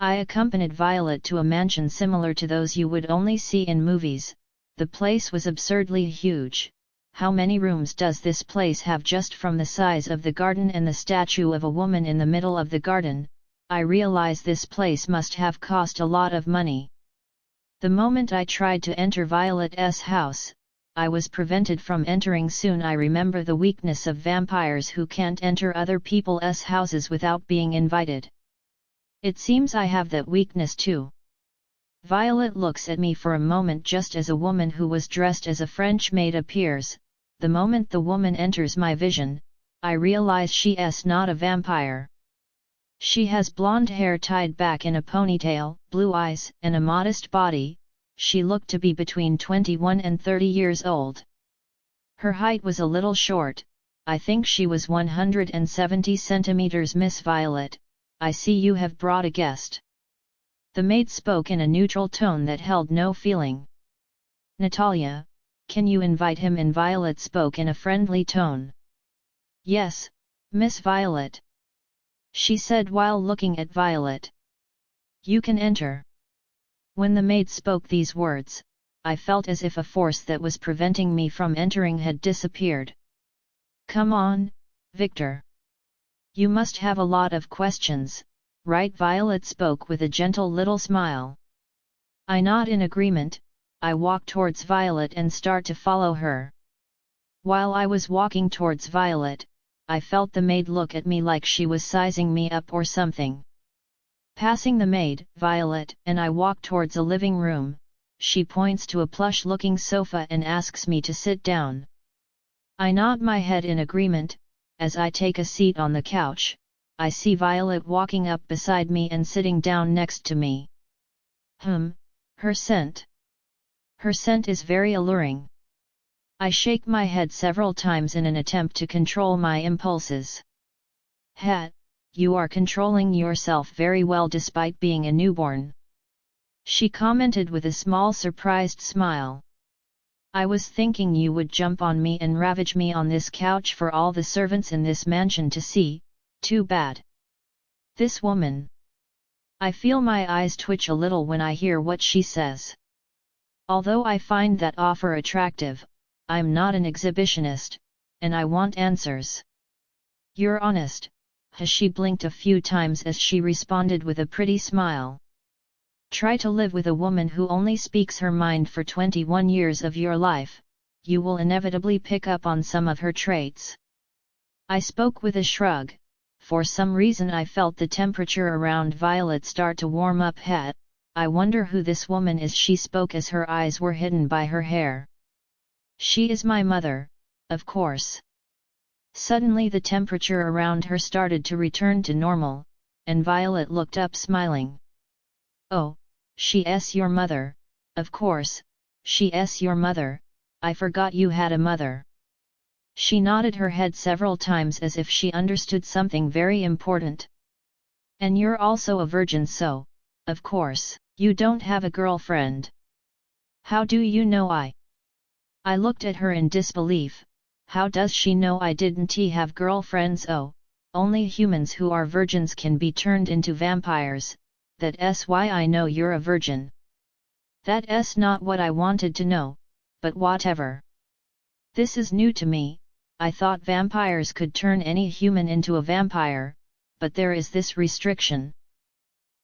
I accompanied Violet to a mansion similar to those you would only see in movies. The place was absurdly huge. How many rooms does this place have? Just from the size of the garden and the statue of a woman in the middle of the garden, I realize this place must have cost a lot of money. The moment I tried to enter Violet's house, I was prevented from entering. Soon I remember the weakness of vampires who can't enter other people's houses without being invited. It seems I have that weakness too. Violet looks at me for a moment just as a woman who was dressed as a French maid appears. The moment the woman enters my vision, I realize she's not a vampire. She has blonde hair tied back in a ponytail, blue eyes, and a modest body. She looked to be between 21 and 30 years old. Her height was a little short. I think she was 170 centimeters. Miss Violet, I see you have brought a guest. The maid spoke in a neutral tone that held no feeling. Natalia, can you invite him in? Violet spoke in a friendly tone. Yes, Miss Violet, she said while looking at Violet. You can enter. When the maid spoke these words, I felt as if a force that was preventing me from entering had disappeared. Come on, Victor. You must have a lot of questions, right? Violet spoke with a gentle little smile. I nod in agreement. I walk towards Violet and start to follow her. While I was walking towards Violet, I felt the maid look at me like she was sizing me up or something. Passing the maid, Violet and I walk towards a living room. She points to a plush-looking sofa and asks me to sit down. I nod my head in agreement. As I take a seat on the couch, I see Violet walking up beside me and sitting down next to me. Her scent. Her scent is very alluring. I shake my head several times in an attempt to control my impulses. You are controlling yourself very well despite being a newborn, she commented with a small surprised smile. I was thinking you would jump on me and ravage me on this couch for all the servants in this mansion to see. Too bad. This woman. I feel my eyes twitch a little when I hear what she says. Although I find that offer attractive, I'm not an exhibitionist, and I want answers. You're honest. She blinked a few times as she responded with a pretty smile. Try to live with a woman who only speaks her mind for 21 years of your life, you will inevitably pick up on some of her traits. I spoke with a shrug. For some reason I felt the temperature around Violet start to warm up. I wonder who this woman is. She spoke as her eyes were hidden by her hair. She is my mother, of course. Suddenly the temperature around her started to return to normal, and Violet looked up smiling. Oh, she's your mother, of course, she's your mother, I forgot you had a mother. She nodded her head several times as if she understood something very important. And you're also a virgin, so, of course, you don't have a girlfriend. How do you know I looked at her in disbelief. How does she know I didn't have girlfriends? Oh, only humans who are virgins can be turned into vampires, that's why I know you're a virgin. That's not what I wanted to know, but whatever. This is new to me. I thought vampires could turn any human into a vampire, but there is this restriction.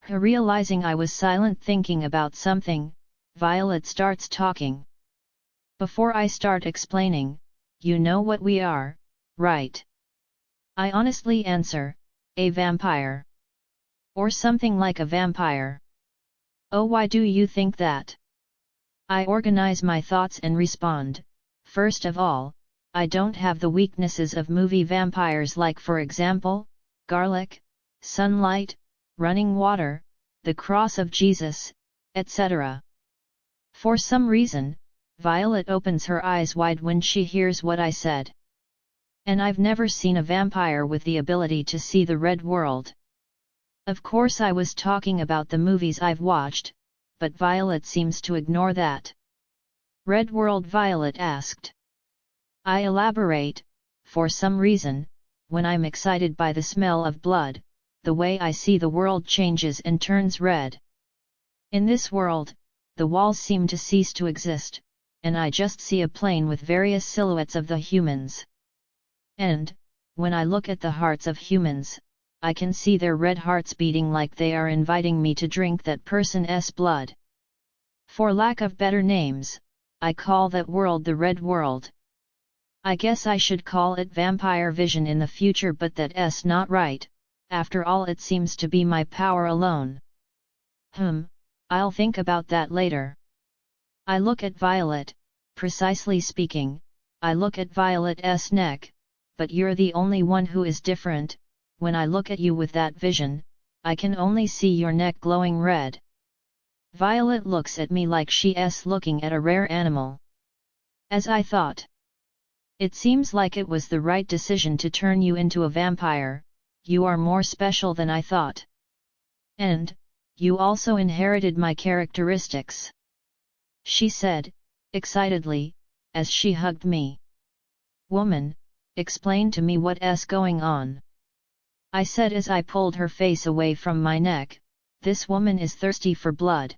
Realizing I was silent thinking about something, Violet starts talking. Before I start explaining, you know what we are, right? I honestly answer, a vampire. Or something like a vampire. Oh, why do you think that? I organize my thoughts and respond. First of all, I don't have the weaknesses of movie vampires, like for example, garlic, sunlight, running water, the cross of Jesus, etc. For some reason, Violet opens her eyes wide when she hears what I said. And I've never seen a vampire with the ability to see the red world. Of course I was talking about the movies I've watched, but Violet seems to ignore that. Red world? Violet asked. I elaborate. For some reason, when I'm excited by the smell of blood, the way I see the world changes and turns red. In this world, the walls seem to cease to exist, and I just see a plane with various silhouettes of the humans. And, when I look at the hearts of humans, I can see their red hearts beating like they are inviting me to drink that person's blood. For lack of better names, I call that world the Red World. I guess I should call it Vampire Vision in the future, but that's not right, after all it seems to be my power alone. I'll think about that later. I look at Violet, precisely speaking, I look at Violet's neck, but you're the only one who is different. When I look at you with that vision, I can only see your neck glowing red. Violet looks at me like she's looking at a rare animal. As I thought. It seems like it was the right decision to turn you into a vampire, you are more special than I thought. And, you also inherited my characteristics. She said, excitedly, as she hugged me. Woman, explain to me what's going on. I said as I pulled her face away from my neck, this woman is thirsty for blood.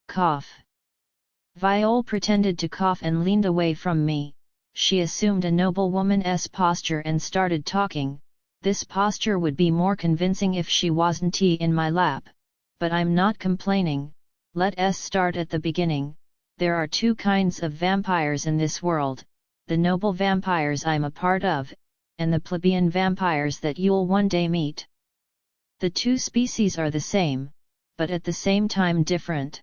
Cough. Viole pretended to cough and leaned away from me. She assumed a noblewoman's posture and started talking. This posture would be more convincing if she wasn't in my lap. But I'm not complaining. Let's start at the beginning. There are two kinds of vampires in this world. The noble vampires I'm a part of, and the plebeian vampires that you'll one day meet. The two species are the same, but at the same time different.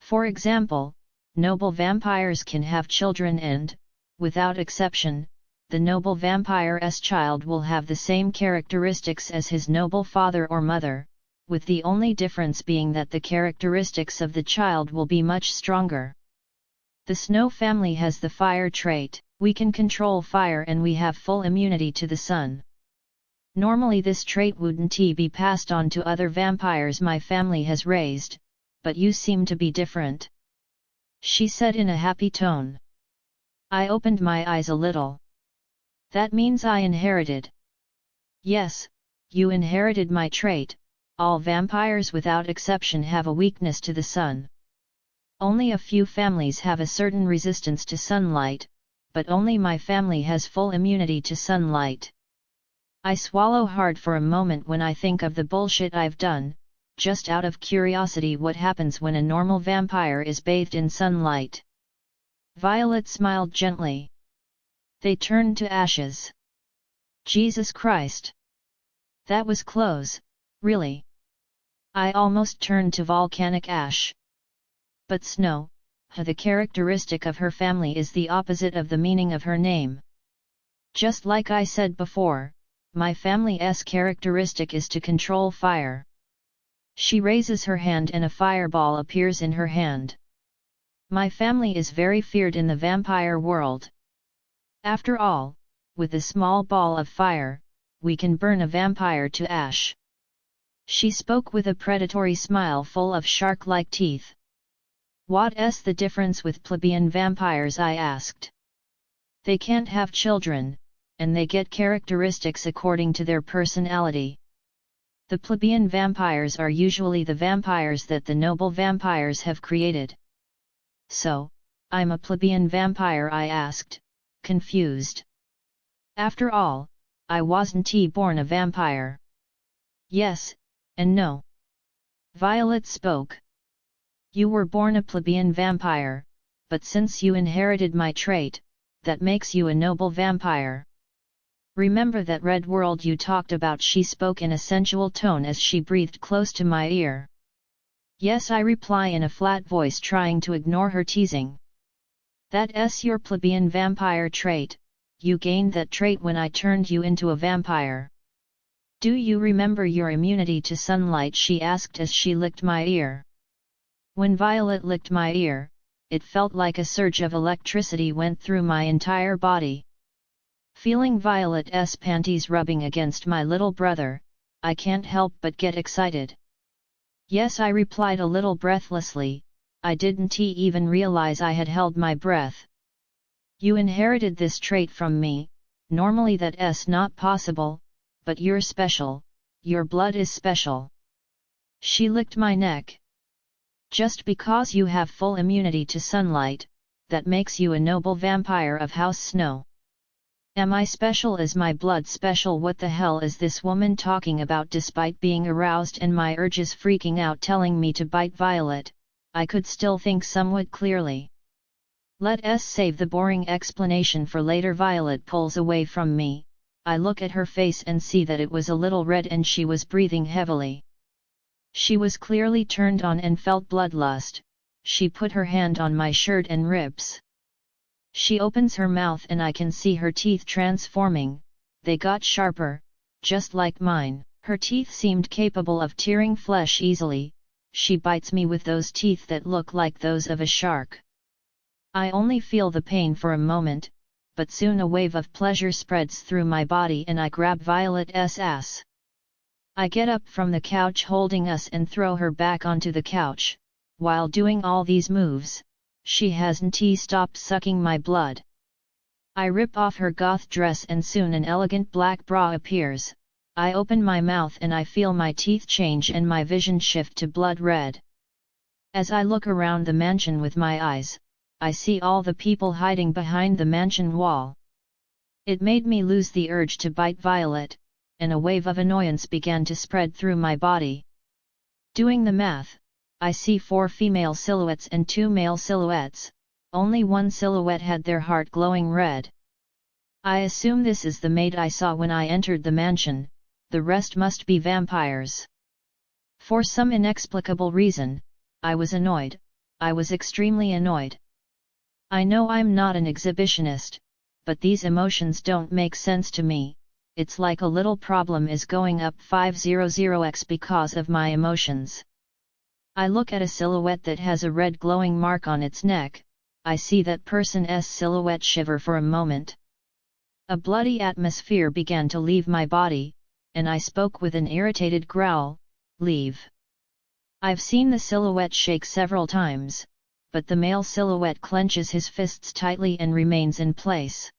For example, noble vampires can have children and, without exception, the noble vampire's child will have the same characteristics as his noble father or mother, with the only difference being that the characteristics of the child will be much stronger. The Snow family has the fire trait. We can control fire and we have full immunity to the sun. Normally this trait wouldn't be passed on to other vampires my family has raised, but you seem to be different. She said in a happy tone. I opened my eyes a little. That means I inherited. Yes, you inherited my trait. All vampires without exception have a weakness to the sun. Only a few families have a certain resistance to sunlight, but only my family has full immunity to sunlight. I swallow hard for a moment when I think of the bullshit I've done, just out of curiosity what happens when a normal vampire is bathed in sunlight. Violet smiled gently. They turned to ashes. Jesus Christ! That was close, really. I almost turned to volcanic ash. But Snow, the characteristic of her family is the opposite of the meaning of her name. Just like I said before, my family's characteristic is to control fire. She raises her hand and a fireball appears in her hand. My family is very feared in the vampire world. After all, with a small ball of fire, we can burn a vampire to ash. She spoke with a predatory smile full of shark-like teeth. What's the difference with plebeian vampires? I asked. They can't have children, and they get characteristics according to their personality. The plebeian vampires are usually the vampires that the noble vampires have created. So, I'm a plebeian vampire? I asked, confused. After all, I wasn't born a vampire. Yes, and no. Violet spoke. You were born a plebeian vampire, but since you inherited my trait, that makes you a noble vampire. Remember that red world you talked about? She spoke in a sensual tone as she breathed close to my ear. Yes, I reply in a flat voice, trying to ignore her teasing. That's your plebeian vampire trait. You gained that trait when I turned you into a vampire. Do you remember your immunity to sunlight? She asked as she licked my ear. When Violet licked my ear, it felt like a surge of electricity went through my entire body. Feeling Violet's panties rubbing against my little brother, I can't help but get excited. Yes, I replied a little breathlessly. I didn't even realize I had held my breath. You inherited this trait from me. Normally that's not possible, but you're special, your blood is special. She licked my neck. Just because you have full immunity to sunlight, that makes you a noble vampire of House Snow. Am I special? Is my blood special? What the hell is this woman talking about? Despite being aroused and my urges freaking out telling me to bite Violet, I could still think somewhat clearly. Let us save the boring explanation for later. Violet pulls away from me. I look at her face and see that it was a little red and she was breathing heavily. She was clearly turned on and felt bloodlust. She put her hand on my shirt and ribs. She opens her mouth and I can see her teeth transforming. They got sharper, just like mine. Her teeth seemed capable of tearing flesh easily. She bites me with those teeth that look like those of a shark. I only feel the pain for a moment, but soon a wave of pleasure spreads through my body and I grab Violet's ass. I get up from the couch holding us and throw her back onto the couch. While doing all these moves, she hasn't stopped sucking my blood. I rip off her goth dress and soon an elegant black bra appears. I open my mouth and I feel my teeth change and my vision shift to blood red. As I look around the mansion with my eyes, I see all the people hiding behind the mansion wall. It made me lose the urge to bite Violet, and a wave of annoyance began to spread through my body. Doing the math, I see 4 female silhouettes and 2 male silhouettes. Only one silhouette had their heart glowing red. I assume this is the maid I saw when I entered the mansion, the rest must be vampires. For some inexplicable reason, I was annoyed. I was extremely annoyed. I know I'm not an exhibitionist, but these emotions don't make sense to me. It's like a little problem is going up 500x because of my emotions. I look at a silhouette that has a red glowing mark on its neck. I see that person's silhouette shiver for a moment. A bloody atmosphere began to leave my body, and I spoke with an irritated growl, "Leave." I've seen the silhouette shake several times, but the male silhouette clenches his fists tightly and remains in place.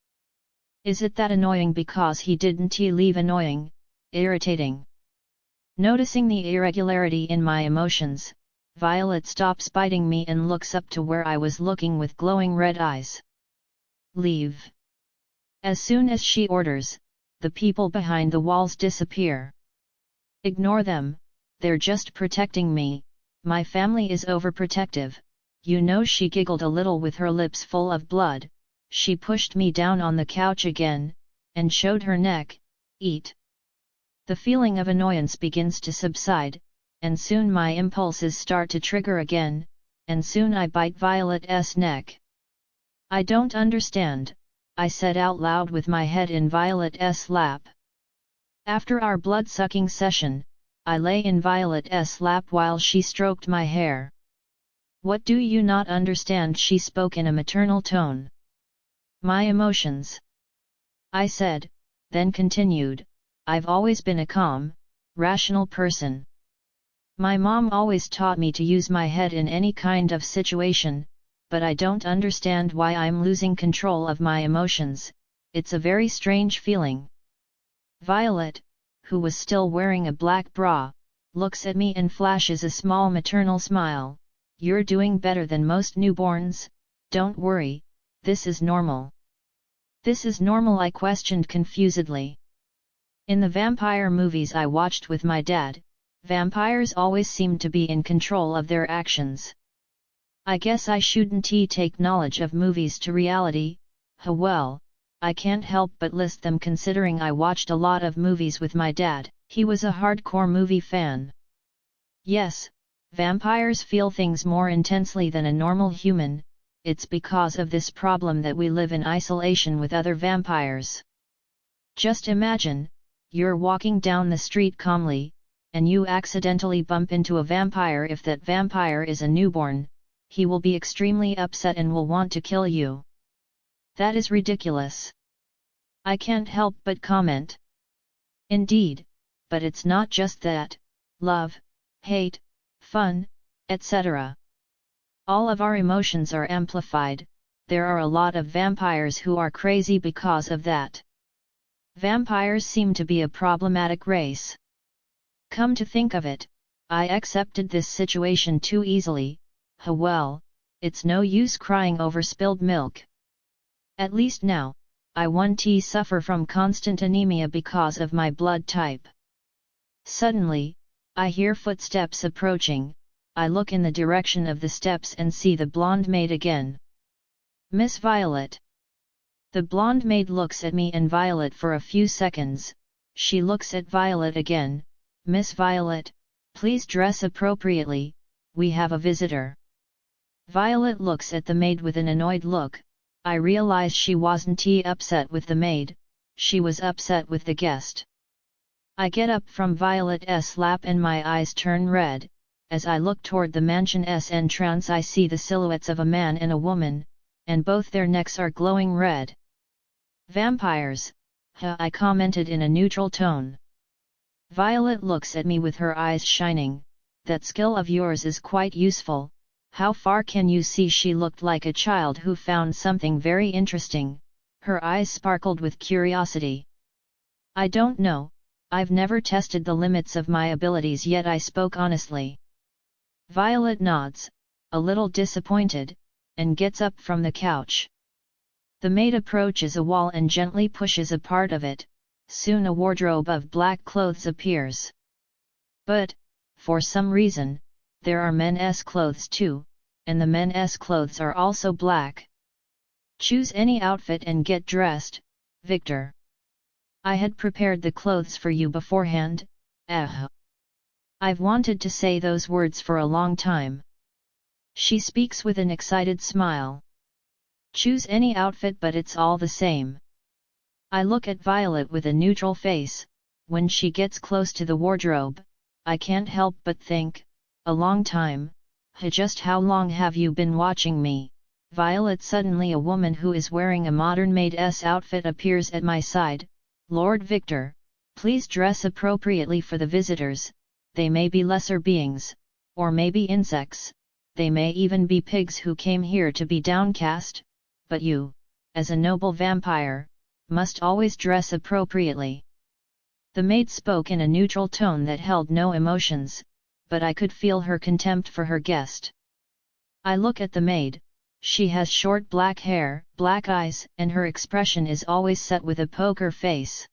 Is it that annoying because he didn't leave? Annoying, irritating. Noticing the irregularity in my emotions, Violet stops biting me and looks up to where I was looking with glowing red eyes. "Leave." As soon as she orders, the people behind the walls disappear. "Ignore them, they're just protecting me, my family is overprotective, you know." She giggled a little with her lips full of blood. She pushed me down on the couch again, and showed her neck. "Eat." The feeling of annoyance begins to subside, and soon my impulses start to trigger again, and soon I bite Violet's neck. "I don't understand," I said out loud with my head in Violet's lap. After our blood-sucking session, I lay in Violet's lap while she stroked my hair. "What do you not understand?" she spoke in a maternal tone. "My emotions," I said, then continued, "I've always been a calm, rational person. My mom always taught me to use my head in any kind of situation, but I don't understand why I'm losing control of my emotions. It's a very strange feeling." Violet, who was still wearing a black bra, looks at me and flashes a small maternal smile. "You're doing better than most newborns, don't worry, this is normal." "This is normal?" I questioned confusedly. In the vampire movies I watched with my dad, vampires always seemed to be in control of their actions. I guess I shouldn't take knowledge of movies to reality. Well, I can't help but list them considering I watched a lot of movies with my dad. He was a hardcore movie fan. Yes, vampires feel things more intensely than a normal human. It's because of this problem that we live in isolation with other vampires. Just imagine, you're walking down the street calmly, and you accidentally bump into a vampire. If that vampire is a newborn, he will be extremely upset and will want to kill you. That is ridiculous. I can't help but comment. Indeed, but it's not just that. Love, hate, fun, etc. All of our emotions are amplified. There are a lot of vampires who are crazy because of that. Vampires seem to be a problematic race. Come to think of it, I accepted this situation too easily. Well, it's no use crying over spilled milk. At least now, I won't suffer from constant anemia because of my blood type. Suddenly, I hear footsteps approaching. I look in the direction of the steps and see the blonde maid again. Miss Violet. The blonde maid looks at me and Violet for a few seconds. She looks at Violet again. Miss Violet, please dress appropriately, we have a visitor. Violet looks at the maid with an annoyed look. I realize she wasn't upset with the maid, she was upset with the guest. I get up from Violet's lap and my eyes turn red. As I look toward the mansion's entrance I see the silhouettes of a man and a woman, and both their necks are glowing red. Vampires, I commented in a neutral tone. Violet looks at me with her eyes shining. That skill of yours is quite useful. How far can you see? She looked like a child who found something very interesting. Her eyes sparkled with curiosity. I don't know, I've never tested the limits of my abilities yet, I spoke honestly. Violet nods, a little disappointed, and gets up from the couch. The maid approaches a wall and gently pushes a part of it. Soon a wardrobe of black clothes appears. But, for some reason, there are men's clothes too, and the men's clothes are also black. Choose any outfit and get dressed, Victor. I had prepared the clothes for you beforehand. I've wanted to say those words for a long time. She speaks with an excited smile. Choose any outfit, but it's all the same. I look at Violet with a neutral face. When she gets close to the wardrobe, I can't help but think, a long time. Just how long have you been watching me? Violet. Suddenly a woman who is wearing a modern maid's outfit appears at my side. Lord Victor, please dress appropriately for the visitors. They may be lesser beings, or maybe insects, they may even be pigs who came here to be downcast, but you, as a noble vampire, must always dress appropriately. The maid spoke in a neutral tone that held no emotions, but I could feel her contempt for her guest. I look at the maid. She has short black hair, black eyes, and her expression is always set with a poker face.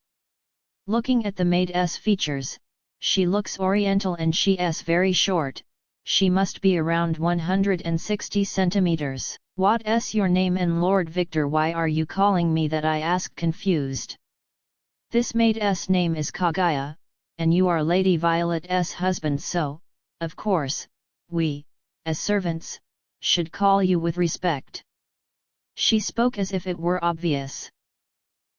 Looking at the maid's features, she looks oriental and she's very short. She must be around 160 centimeters. What's your name? And Lord Victor, why are you calling me that? I asked, confused. This maid's name is Kagaya, and you are Lady Violet's husband, so, of course, we, as servants, should call you with respect. She spoke as if it were obvious.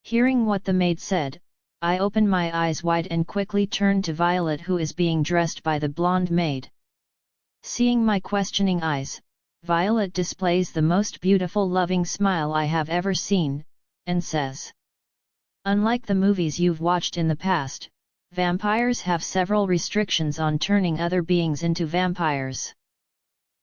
Hearing what the maid said, I opened my eyes wide and quickly turned to Violet, who is being dressed by the blonde maid. Seeing my questioning eyes, Violet displays the most beautiful loving smile I have ever seen, and says, "Unlike the movies you've watched in the past, vampires have several restrictions on turning other beings into vampires.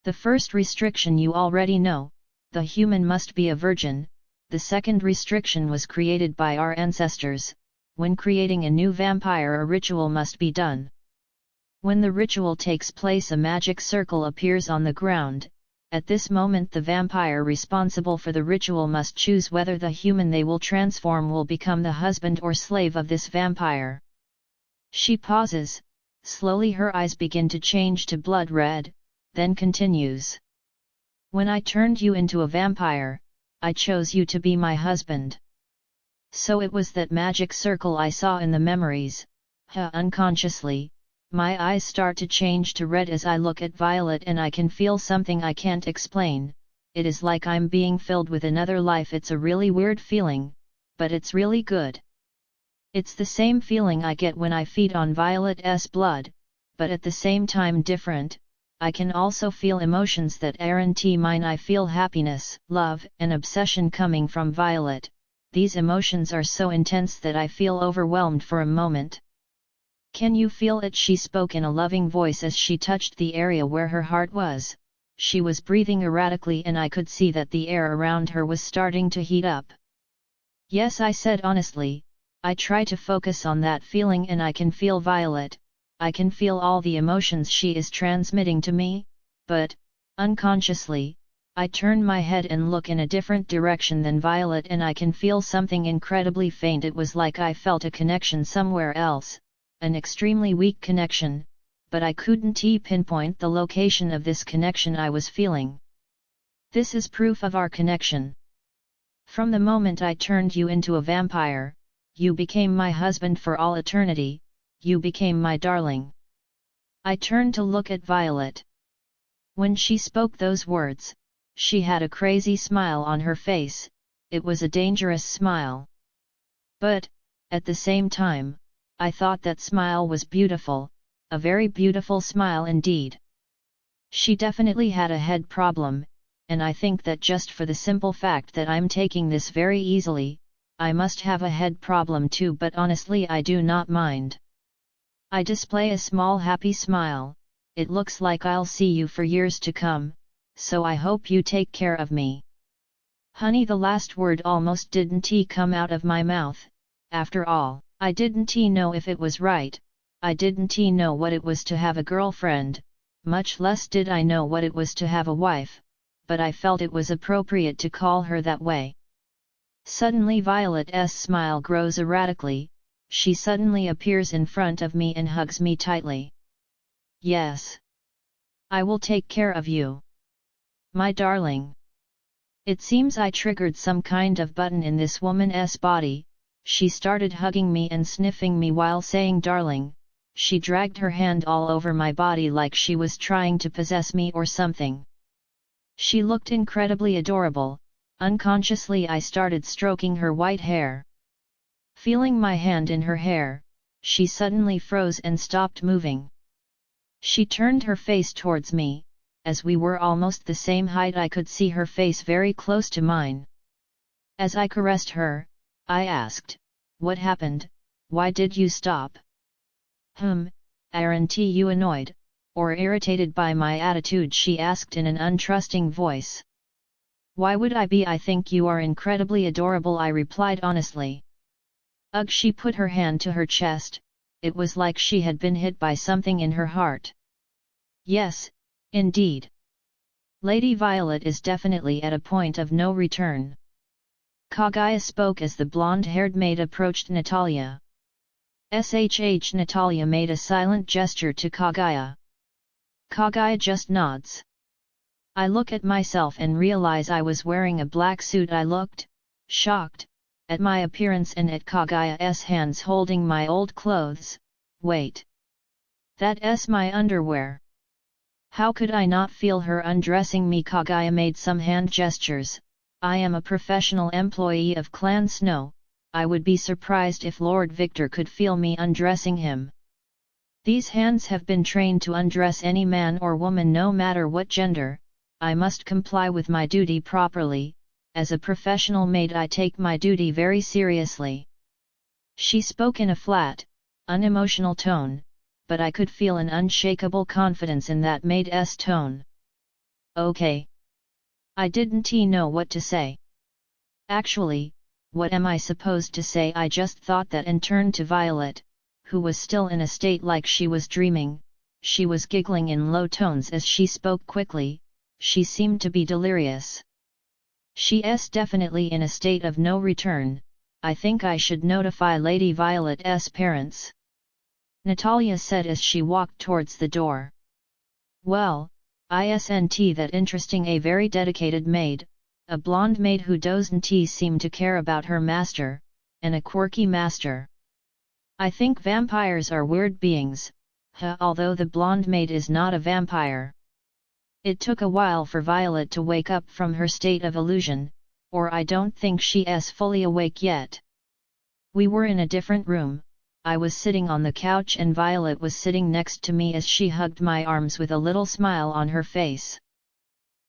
The first restriction you already know, the human must be a virgin. The second restriction was created by our ancestors. When creating a new vampire, a ritual must be done. When the ritual takes place, a magic circle appears on the ground. At this moment the vampire responsible for the ritual must choose whether the human they will transform will become the husband or slave of this vampire." She pauses, slowly her eyes begin to change to blood red, then continues. "When I turned you into a vampire, I chose you to be my husband. So it was that magic circle I saw in the memories. Unconsciously, my eyes start to change to red as I look at Violet, and I can feel something I can't explain. It is like I'm being filled with another life. It's a really weird feeling, but it's really good. It's the same feeling I get when I feed on Violet's blood, but at the same time different. I can also feel emotions that aren't mine. I feel happiness, love, and obsession coming from Violet. These emotions are so intense that I feel overwhelmed for a moment." "Can you feel it?" She spoke in a loving voice as she touched the area where her heart was. She was breathing erratically and I could see that the air around her was starting to heat up. "Yes," I said honestly, "I try to focus on that feeling and I can feel Violet, I can feel all the emotions she is transmitting to me, but, unconsciously, I turn my head and look in a different direction than Violet and I can feel something incredibly faint. It was like I felt a connection somewhere else, an extremely weak connection, but I couldn't pinpoint the location of this connection I was feeling. This is proof of our connection. From the moment I turned you into a vampire, you became my husband for all eternity, you became my darling. I turned to look at Violet. When she spoke those words, she had a crazy smile on her face, it was a dangerous smile. But, at the same time, I thought that smile was beautiful, a very beautiful smile indeed. She definitely had a head problem, and I think that just for the simple fact that I'm taking this very easily, I must have a head problem too, but honestly I do not mind. I display a small happy smile, it looks like I'll see you for years to come, so I hope you take care of me. Honey, the last word almost didn't come out of my mouth. After all, I didn't know if it was right, I didn't know what it was to have a girlfriend, much less did I know what it was to have a wife, but I felt it was appropriate to call her that way. Suddenly Violet's smile grows erratically, she suddenly appears in front of me and hugs me tightly. Yes. I will take care of you. My darling. It seems I triggered some kind of button in this woman's body, she started hugging me and sniffing me while saying darling, she dragged her hand all over my body like she was trying to possess me or something. She looked incredibly adorable, unconsciously I started stroking her white hair. Feeling my hand in her hair, she suddenly froze and stopped moving. She turned her face towards me. As we were almost the same height I could see her face very close to mine. As I caressed her, I asked, what happened, why did you stop? Aren't you annoyed, or irritated by my attitude? She asked in an untrusting voice. Why would I be? I think you are incredibly adorable, I replied honestly. Ugh, she put her hand to her chest, it was like she had been hit by something in her heart. Yes, indeed. Lady Violet is definitely at a point of no return. Kaguya spoke as the blonde-haired maid approached Natalia. Natalia made a silent gesture to Kaguya. Kaguya just nods. I look at myself and realize I was wearing a black suit. I looked, shocked, at my appearance and at Kaguya's hands holding my old clothes. Wait. That's my underwear. How could I not feel her undressing me? Kaguya made some hand gestures. I am a professional employee of Clan Snow, I would be surprised if Lord Victor could feel me undressing him. These hands have been trained to undress any man or woman no matter what gender, I must comply with my duty properly, as a professional maid I take my duty very seriously. She spoke in a flat, unemotional tone, but I could feel an unshakable confidence in that maid's tone. Okay. I didn't know what to say. Actually, what am I supposed to say? I just thought that and turned to Violet, who was still in a state like she was dreaming. She was giggling in low tones as she spoke quickly, she seemed to be delirious. She's definitely in a state of no return, I think I should notify Lady Violet's parents. Natalia said as she walked towards the door. Well, isn't that interesting? A very dedicated maid, a blonde maid who doesn't seem to care about her master, and a quirky master. I think vampires are weird beings, although the blonde maid is not a vampire. It took a while for Violet to wake up from her state of illusion, or I don't think she's fully awake yet. We were in a different room. I was sitting on the couch and Violet was sitting next to me as she hugged my arms with a little smile on her face.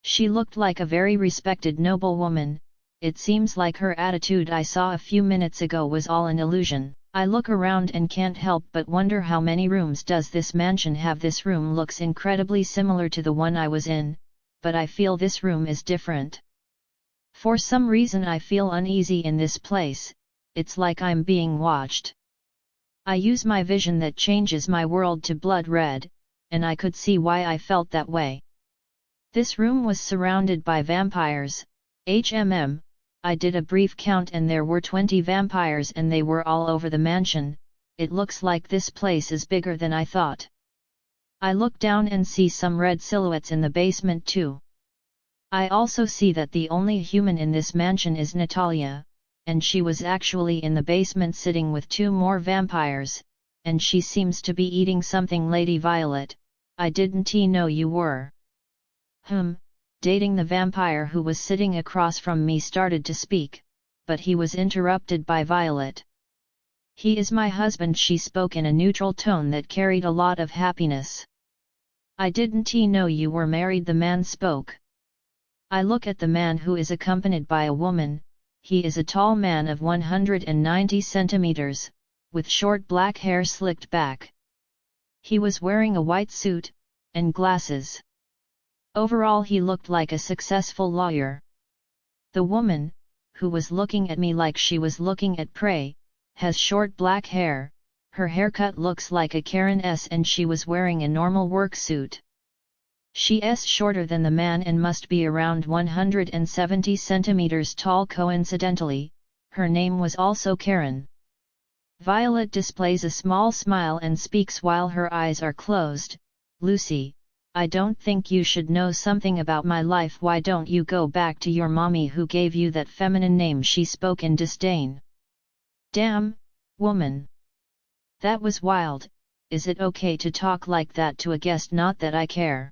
She looked like a very respected noble woman, it seems like her attitude I saw a few minutes ago was all an illusion. I look around and can't help but wonder how many rooms does this mansion have. This room looks incredibly similar to the one I was in, but I feel this room is different. For some reason I feel uneasy in this place, it's like I'm being watched. I use my vision that changes my world to blood red, and I could see why I felt that way. This room was surrounded by vampires. I did a brief count and there were 20 vampires and they were all over the mansion. It looks like this place is bigger than I thought. I look down and see some red silhouettes in the basement too. I also see that the only human in this mansion is Natalia, and she was actually in the basement sitting with 2 more vampires, and she seems to be eating something. Lady Violet, I didn't know you were dating the vampire who was sitting across from me started to speak, but he was interrupted by Violet. He is my husband, she spoke in a neutral tone that carried a lot of happiness. I didn't know you were married, the man spoke. I look at the man who is accompanied by a woman. He is a tall man of 190 centimeters, with short black hair slicked back. He was wearing a white suit, and glasses. Overall he looked like a successful lawyer. The woman, who was looking at me like she was looking at prey, has short black hair, her haircut looks like a Karen S and she was wearing a normal work suit. She is shorter than the man and must be around 170 centimeters tall. Coincidentally, her name was also Karen. Violet displays a small smile and speaks while her eyes are closed. Lucy, I don't think you should know something about my life. Why don't you go back to your mommy who gave you that feminine name? She spoke in disdain. Damn, woman. That was wild. Is it okay to talk like that to a guest? Not that I care.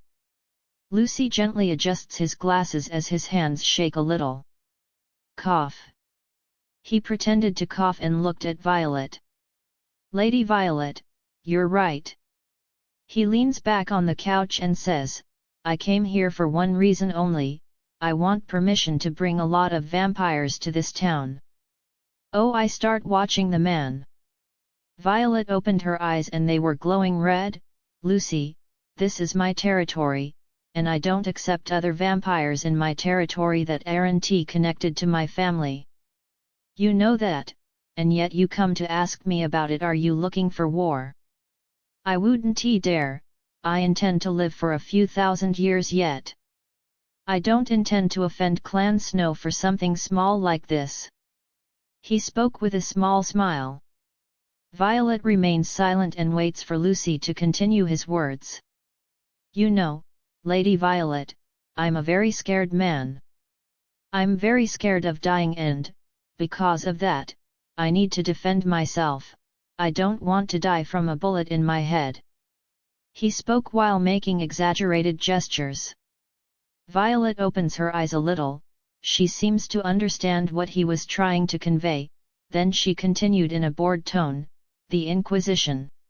Lucy gently adjusts his glasses as his hands shake a little. Cough. He pretended to cough and looked at Violet. Lady Violet, you're right. He leans back on the couch and says, I came here for one reason only, I want permission to bring a lot of vampires to this town. Oh, I start watching the man. Violet opened her eyes and they were glowing red. Lucy, this is my territory, and I don't accept other vampires in my territory that aren't connected to my family. You know that, and yet you come to ask me about it. Are you looking for war? I wouldn't dare, I intend to live for a few thousand years yet. I don't intend to offend Clan Snow for something small like this. He spoke with a small smile. Violet remains silent and waits for Lucy to continue his words. You know, Lady Violet, I'm a very scared man. I'm very scared of dying and, because of that, I need to defend myself. I don't want to die from a bullet in my head. He spoke while making exaggerated gestures. Violet opens her eyes a little, she seems to understand what he was trying to convey, then she continued in a bored tone, the Inquisition.